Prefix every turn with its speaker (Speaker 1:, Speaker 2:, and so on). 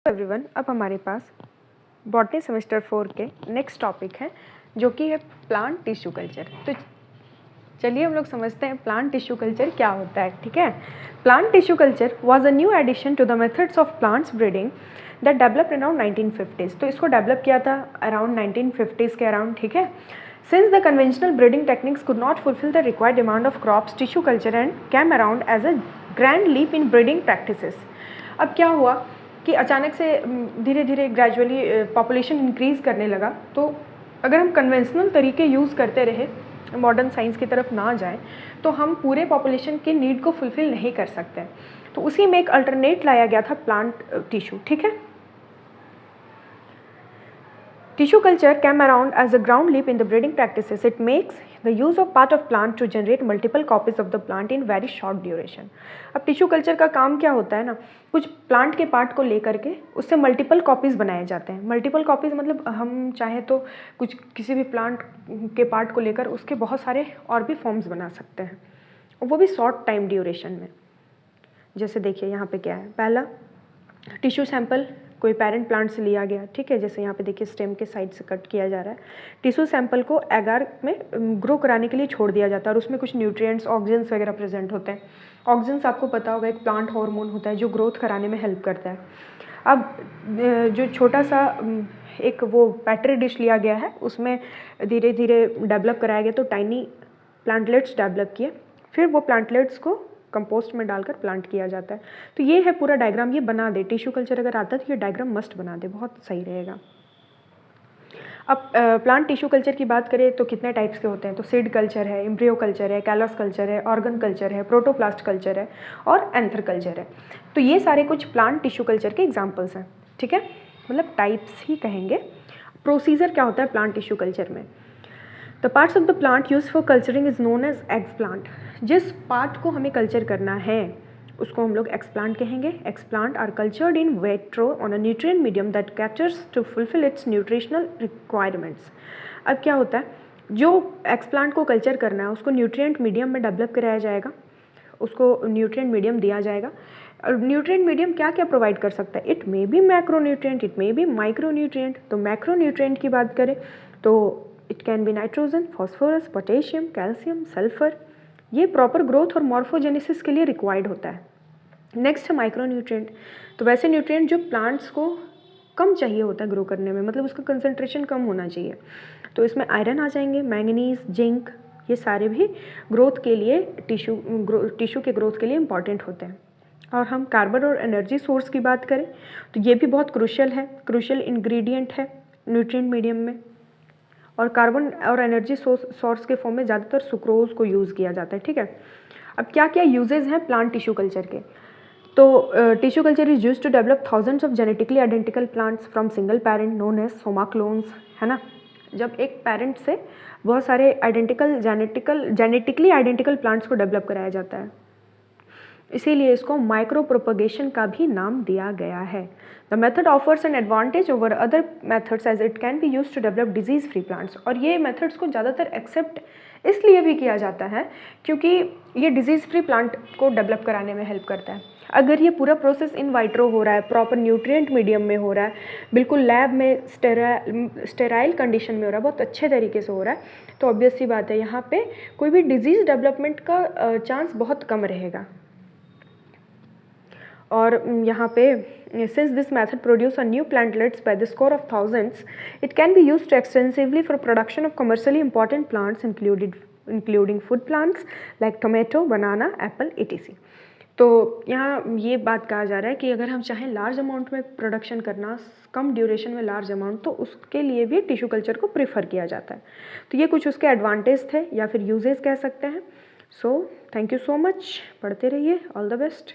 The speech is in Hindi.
Speaker 1: एवरीवन, अब हमारे पास बॉटनी सेमेस्टर 4 के नेक्स्ट टॉपिक है जो कि है प्लांट टिश्यू कल्चर। तो चलिए हम लोग समझते हैं प्लांट टिश्यू कल्चर क्या होता है। ठीक है, plant tissue culture was a new addition to the methods of plants breeding that developed around 1950s। तो इसको डेवलप किया था अराउंड 1950s के अराउंड। ठीक है, since the conventional breeding techniques could not fulfil the required demand of crops, tissue culture and came around as a grand leap in breeding practices. अब क्या हुआ कि अचानक से धीरे धीरे ग्रेजुअली पॉपुलेशन इंक्रीज़ करने लगा। तो अगर हम कन्वेंशनल तरीके यूज़ करते रहे, मॉडर्न साइंस की तरफ ना जाएं, तो हम पूरे पॉपुलेशन के नीड को फुलफ़िल नहीं कर सकते। तो उसी में एक अल्टरनेट लाया गया था प्लांट टिश्यू। ठीक है, tissue culture came around as a ground leap in the breeding practices. It makes the use of part of plant to generate multiple copies of the plant in very short duration. अब टिश्यू कल्चर का काम क्या होता है ना, कुछ प्लांट के पार्ट को लेकर के उससे मल्टीपल कॉपीज़ बनाए जाते हैं। मल्टीपल कॉपीज़ मतलब हम चाहे तो कुछ किसी भी प्लांट के पार्ट को लेकर उसके बहुत सारे और भी फॉर्म्स बना सकते हैं, वो भी शॉर्ट टाइम ड्यूरेशन में। जैसे देखिए यहाँ पे क्या है, पहला टिश्यू सैंपल कोई पेरेंट प्लांट से लिया गया। ठीक है, जैसे यहाँ पे देखिए स्टेम के साइड से कट किया जा रहा है। टिश्यू सैंपल को एगार में ग्रो कराने के लिए छोड़ दिया जाता है और उसमें कुछ न्यूट्रिएंट्स, ऑक्सीजन्स वगैरह प्रेजेंट होते हैं। ऑक्सीजन्स आपको पता होगा एक प्लांट हार्मोन होता है जो ग्रोथ कराने में हेल्प करता है। अब जो छोटा सा एक वो पैट्री डिश लिया गया है, उसमें धीरे धीरे डेवलप कराया गया। तो टाइनी प्लांटलेट्स डेवलप किए, फिर वो प्लांटलेट्स को कंपोस्ट में डालकर प्लांट किया जाता है। तो ये है पूरा डायग्राम, ये बना दे। टिश्यू कल्चर अगर आता है तो ये डायग्राम मस्ट बना दे, बहुत सही रहेगा। अब प्लांट टिश्यू कल्चर की बात करें तो कितने टाइप्स के होते हैं, तो सीड कल्चर है, एम्ब्रियो कल्चर है, कैलस कल्चर है, ऑर्गन कल्चर है, प्रोटोप्लास्ट कल्चर है और एंथर कल्चर है। तो ये सारे कुछ प्लांट टिश्यू कल्चर के एग्जाम्पल्स हैं। ठीक है, मतलब टाइप्स ही कहेंगे। प्रोसीजर क्या होता है प्लांट टिश्यू कल्चर में, the parts of the plant use for culturing is known as explant. जिस पार्ट को हमें कल्चर करना है उसको हम लोग एक्सप्लांट कहेंगे। Explant are cultured in vitro on a nutrient medium that caters to fulfill its nutritional requirements. अब क्या होता है, जो एक्सप्लांट को कल्चर करना है उसको न्यूट्रिएंट मीडियम में डेवलप कराया जाएगा, उसको न्यूट्रिएंट मीडियम दिया जाएगा। और न्यूट्रिएंट मीडियम क्या क्या प्रोवाइड कर सकता है, it may be macronutrient, it may be micronutrient. तो मैक्रोन्यूट्रिएंट की बात करें तो it can B nitrogen, phosphorus, potassium, calcium, sulphur. ये प्रॉपर ग्रोथ और मॉर्फोजेनेसिस के लिए रिक्वायर्ड होता है। नेक्स्ट है माइक्रोन्यूट्रिएंट। तो वैसे न्यूट्रिएंट जो प्लांट्स को कम चाहिए होता है ग्रो करने में, मतलब उसका कंसंट्रेशन कम होना चाहिए। तो इसमें आयरन आ जाएंगे, मैंगनीज, जिंक, ये सारे भी ग्रोथ के लिए टिश्यू के ग्रोथ के लिए इंपॉर्टेंट होते हैं। और हम कार्बन और एनर्जी सोर्स की बात करें तो ये भी बहुत क्रूशियल है, क्रूशियल इंग्रेडिएंट है न्यूट्रिएंट मीडियम में। और कार्बन और एनर्जी सोर्स के फॉर्म में ज़्यादातर सुक्रोज को यूज़ किया जाता है। ठीक है, अब क्या क्या यूजेज हैं प्लांट टिश्यू कल्चर के, तो tissue culture is use to develop thousands of genetically identical plants from single parent known as soma clones, है ना। जब एक पेरेंट से बहुत सारे जेनेटिकली आइडेंटिकल प्लांट्स को डेवलप कराया जाता है, इसीलिए इसको माइक्रो प्रोपगेशन का भी नाम दिया गया है। The method offers an advantage over other methods as it can be use to develop disease free plants. और ये मेथड्स को ज़्यादातर एक्सेप्ट इसलिए भी किया जाता है क्योंकि ये डिजीज़ फ्री प्लांट को डेवलप कराने में हेल्प करता है। अगर ये पूरा प्रोसेस इन वाइट्रो हो रहा है, प्रॉपर न्यूट्रिएंट मीडियम में हो रहा है, बिल्कुल लैब में स्टेराइल कंडीशन में हो रहा है, बहुत अच्छे तरीके से हो रहा है, तो ऑब्वियस सी बात है यहाँ पे कोई भी डिजीज़ डेवलपमेंट का चांस बहुत कम रहेगा। और यहाँ पे since this method produce a new plantlets by the score of thousands, it can be used extensively for production of commercially important plants including food plants like tomato, banana, Apple, etc। तो यहाँ ये बात कहा जा रहा है कि अगर हम चाहें लार्ज अमाउंट में प्रोडक्शन करना, कम ड्यूरेशन में लार्ज अमाउंट, तो उसके लिए भी टिश्यू कल्चर को प्रेफर किया जाता है। तो ये कुछ उसके एडवांटेज थे या फिर यूजेस कह सकते हैं। So thank you so much, पढ़ते रहिए, ऑल द बेस्ट।